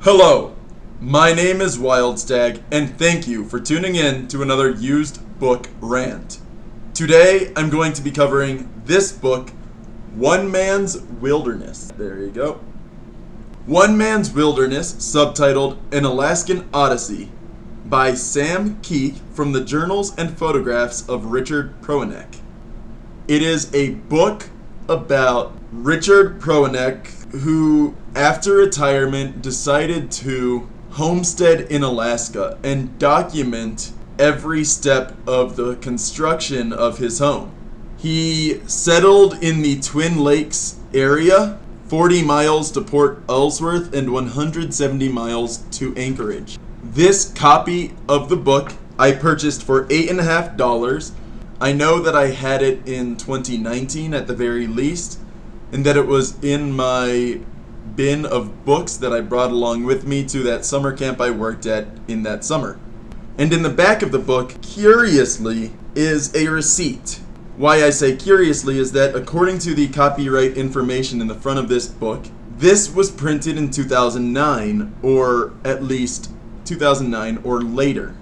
Hello, my name is Wildstag, and thank you for tuning in to another used book rant. Today, I'm going to be covering this book, One Man's Wilderness. There you go. One Man's Wilderness, subtitled An Alaskan Odyssey, by Sam Keith from the Journals and Photographs of Richard Proenek. It is a book about Richard Proenek, who, after retirement, decided to homestead in Alaska and document every step of the construction of his home. He settled in the Twin Lakes area, 40 miles to Port Ellsworth and 170 miles to Anchorage. This copy of the book I purchased for $8.50. I know that I had it in 2019 at the very least, and that it was in my bin of books that I brought along with me to that summer camp I worked at in that summer. And in the back of the book, curiously, is a receipt. Why I say curiously is that according to the copyright information in the front of this book, this was printed in 2009, or at least 2009 or later.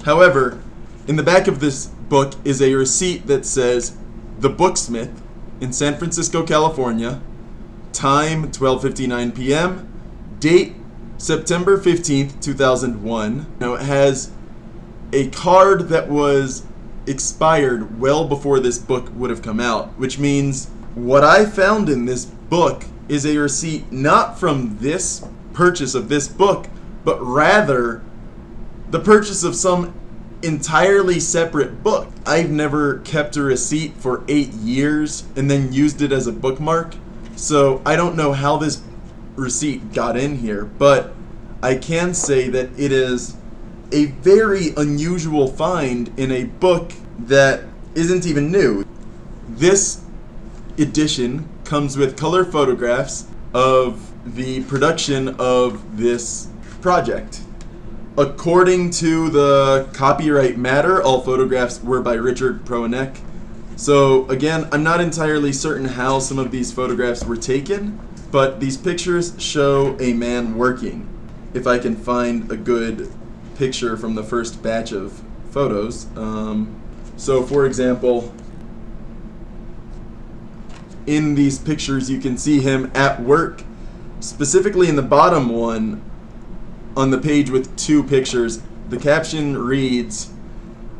However, in the back of this book is a receipt that says The Booksmith in San Francisco, California, time 12:59 p.m., date September 15th, 2001. Now it has a card that was expired well before this book would have come out, which means what I found in this book is a receipt not from this purchase of this book, but rather the purchase of some entirely separate book. I've never kept a receipt for 8 years and then used it as a bookmark, so I don't know how this receipt got in here, but I can say that it is a very unusual find in a book that isn't even new. This edition comes with color photographs of the production of this project. According to the copyright matter, all photographs were by Richard Proenek. So again, I'm not entirely certain how some of these photographs were taken, but these pictures show a man working. If I can find a good picture from the first batch of photos. So for example, in these pictures you can see him at work. Specifically in the bottom one, on the page with two pictures, the caption reads,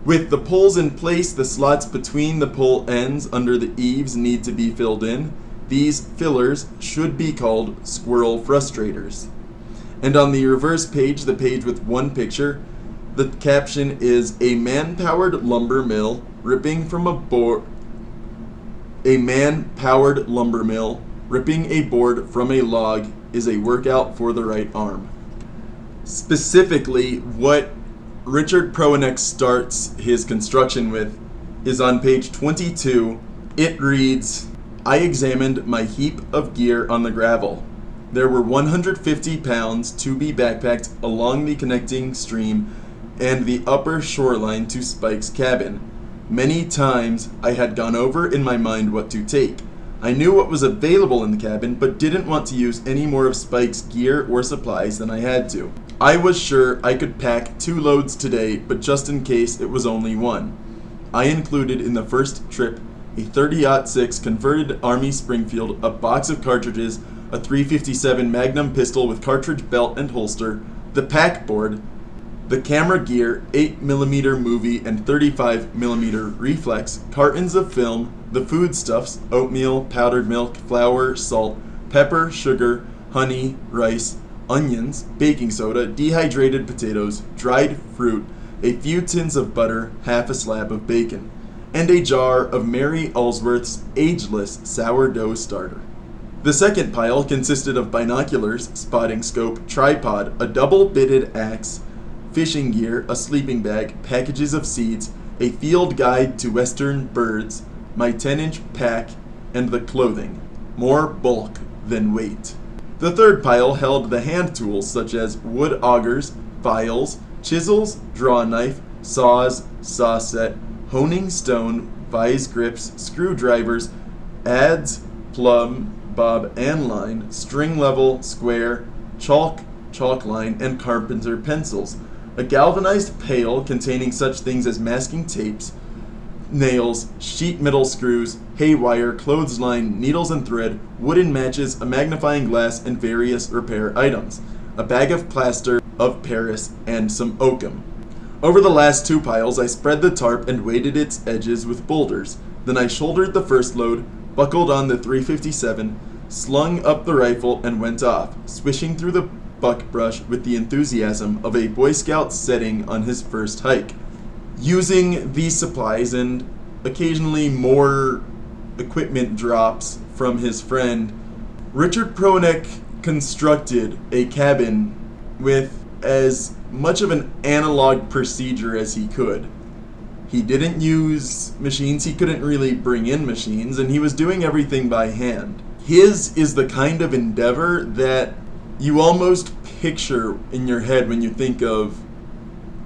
"With the poles in place, the slots between the pole ends under the eaves need to be filled in. These fillers should be called squirrel frustrators." And on the reverse page, the page with one picture, the caption is, "A man-powered lumber mill ripping from a board. A man-powered lumber mill ripping a board from a log is a workout for the right arm." Specifically, what Richard Proenek starts his construction with is on page 22. It reads, "I examined my heap of gear on the gravel. There were 150 pounds to be backpacked along the connecting stream and the upper shoreline to Spike's cabin. Many times I had gone over in my mind what to take. I knew what was available in the cabin, but didn't want to use any more of Spike's gear or supplies than I had to. I was sure I could pack 2 loads today, but just in case it was only 1. I included in the first trip a 30-06 converted Army Springfield, a box of cartridges, a .357 Magnum pistol with cartridge belt and holster, the pack board, the camera gear, 8mm movie and 35mm reflex, cartons of film, the foodstuffs, oatmeal, powdered milk, flour, salt, pepper, sugar, honey, rice, onions, baking soda, dehydrated potatoes, dried fruit, a few tins of butter, half a slab of bacon, and a jar of Mary Ellsworth's ageless sourdough starter." The second pile consisted of binoculars, spotting scope, tripod, a double-bitted axe, fishing gear, a sleeping bag, packages of seeds, a field guide to western birds, my 10-inch pack, and the clothing. More bulk than weight. The third pile held the hand tools such as wood augers, files, chisels, draw knife, saws, saw set, honing stone, vise grips, screwdrivers, adze, plumb, bob and line, string level, square, chalk, chalk line, and carpenter pencils. A galvanized pail containing such things as masking tapes, nails, sheet metal screws, haywire, clothesline, needles and thread, wooden matches, a magnifying glass, and various repair items. A bag of plaster of Paris, and some oakum. Over the last 2 piles, I spread the tarp and weighted its edges with boulders. Then I shouldered the first load, buckled on the .357, slung up the rifle, and went off, swishing through the buckbrush with the enthusiasm of a Boy Scout setting on his first hike. Using these supplies and occasionally more equipment drops from his friend, Richard Proenick constructed a cabin with as much of an analog procedure as he could. He didn't use machines, he couldn't really bring in machines, and he was doing everything by hand. His is the kind of endeavor that you almost picture in your head when you think of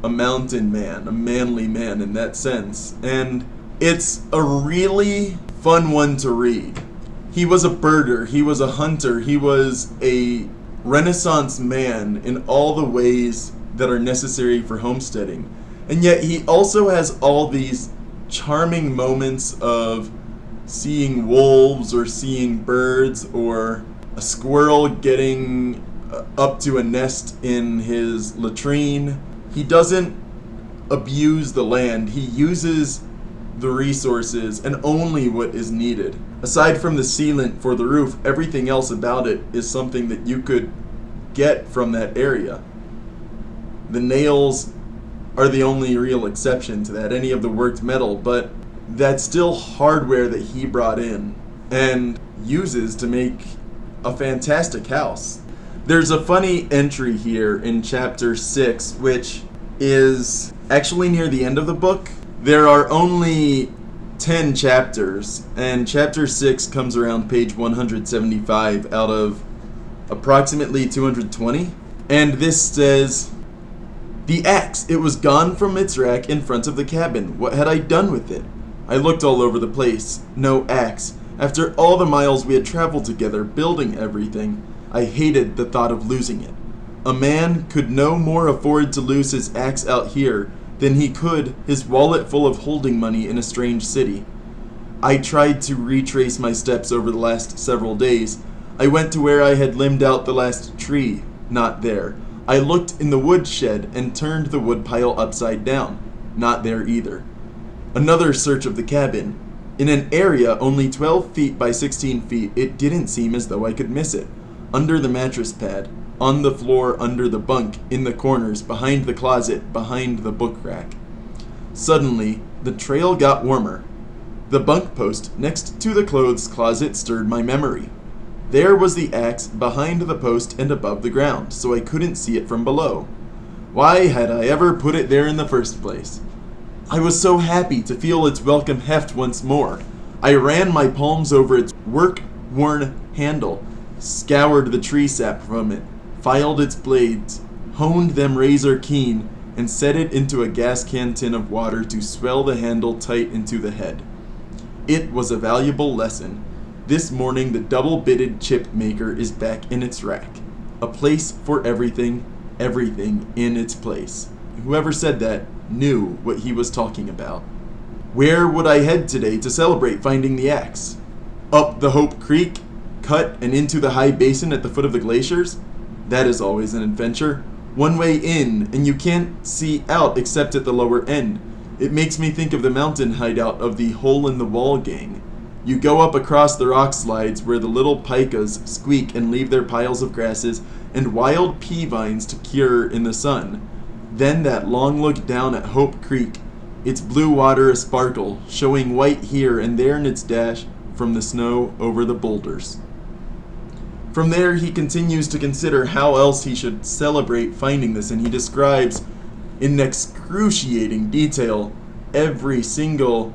a mountain man, a manly man in that sense. And it's a really fun one to read. He was a birder, he was a hunter, he was a Renaissance man in all the ways that are necessary for homesteading. And yet he also has all these charming moments of seeing wolves or seeing birds or a squirrel getting up to a nest in his latrine. He doesn't abuse the land. He uses the resources and only what is needed. Aside from the sealant for the roof, everything else about it is something that you could get from that area. The nails are the only real exception to that, any of the worked metal, but that's still hardware that he brought in and uses to make a fantastic house. There's a funny entry here in chapter 6, which is actually near the end of the book. There are only 10 chapters, and chapter 6 comes around page 175 out of approximately 220. And this says, "The axe, it was gone from its rack in front of the cabin. What had I done with it? I looked all over the place. No axe. After all the miles we had traveled together, building everything, I hated the thought of losing it. A man could no more afford to lose his axe out here than he could his wallet full of holding money in a strange city. I tried to retrace my steps over the last several days. I went to where I had limbed out the last tree. Not there. I looked in the woodshed and turned the woodpile upside down. Not there either. Another search of the cabin. In an area only 12 feet by 16 feet, it didn't seem as though I could miss it. Under the mattress pad, on the floor under the bunk, in the corners, behind the closet, behind the book rack. Suddenly, the trail got warmer. The bunk post next to the clothes closet stirred my memory. There was the axe behind the post and above the ground, so I couldn't see it from below. Why had I ever put it there in the first place? I was so happy to feel its welcome heft once more. I ran my palms over its work-worn handle, scoured the tree sap from it, filed its blades, honed them razor keen, and set it into a gas can tin of water to swell the handle tight into the head. It was a valuable lesson. This morning the double-bitted chip maker is back in its rack. A place for everything, everything in its place. Whoever said that knew what he was talking about. Where would I head today to celebrate finding the axe? Up the Hope Creek, cut and into the high basin at the foot of the glaciers? That is always an adventure. One way in, and you can't see out except at the lower end. It makes me think of the mountain hideout of the Hole in the Wall gang. You go up across the rock slides where the little pikas squeak and leave their piles of grasses and wild pea vines to cure in the sun. Then that long look down at Hope Creek, its blue water a sparkle, showing white here and there in its dash from the snow over the boulders. From there he continues to consider how else he should celebrate finding this, and he describes in excruciating detail every single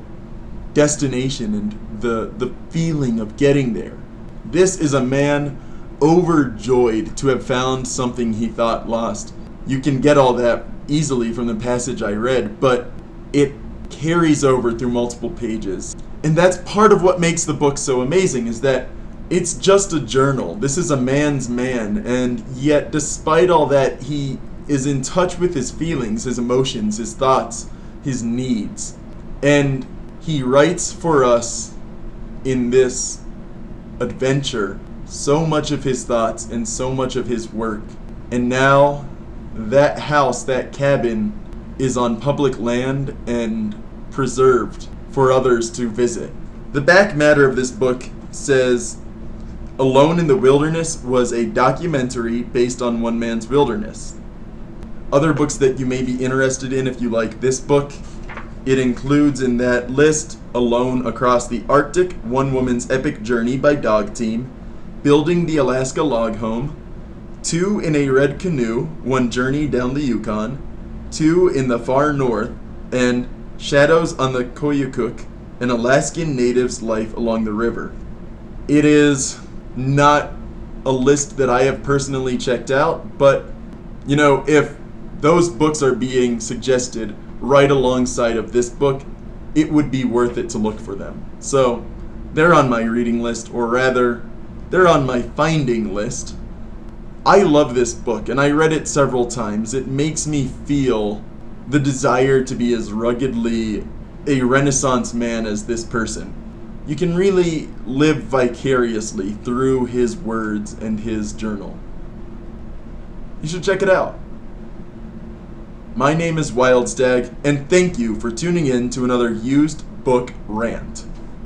destination and the feeling of getting there. This is a man overjoyed to have found something he thought lost. You can get all that easily from the passage I read, but it carries over through multiple pages. And that's part of what makes the book so amazing, is that It's just a journal. This is a man's man, and yet despite all that, he is in touch with his feelings, his emotions, his thoughts, his needs. And he writes for us in this adventure so much of his thoughts and so much of his work. And now that house, that cabin, is on public land and preserved for others to visit. The back matter of this book says, Alone in the Wilderness was a documentary based on one man's wilderness. Other books that you may be interested in if you like this book, it includes in that list Alone Across the Arctic, One Woman's Epic Journey by Dog Team, Building the Alaska Log Home, Two in a Red Canoe, One Journey Down the Yukon, Two in the Far North, and Shadows on the Koyukuk, an Alaskan native's life along the river. It is not a list that I have personally checked out, but, you know, if those books are being suggested right alongside of this book, it would be worth it to look for them. So, they're on my reading list, or rather, they're on my finding list. I love this book, and I read it several times. It makes me feel the desire to be as ruggedly a Renaissance man as this person. You can really live vicariously through his words and his journal. You should check it out. My name is Wildstag, and thank you for tuning in to another used book rant.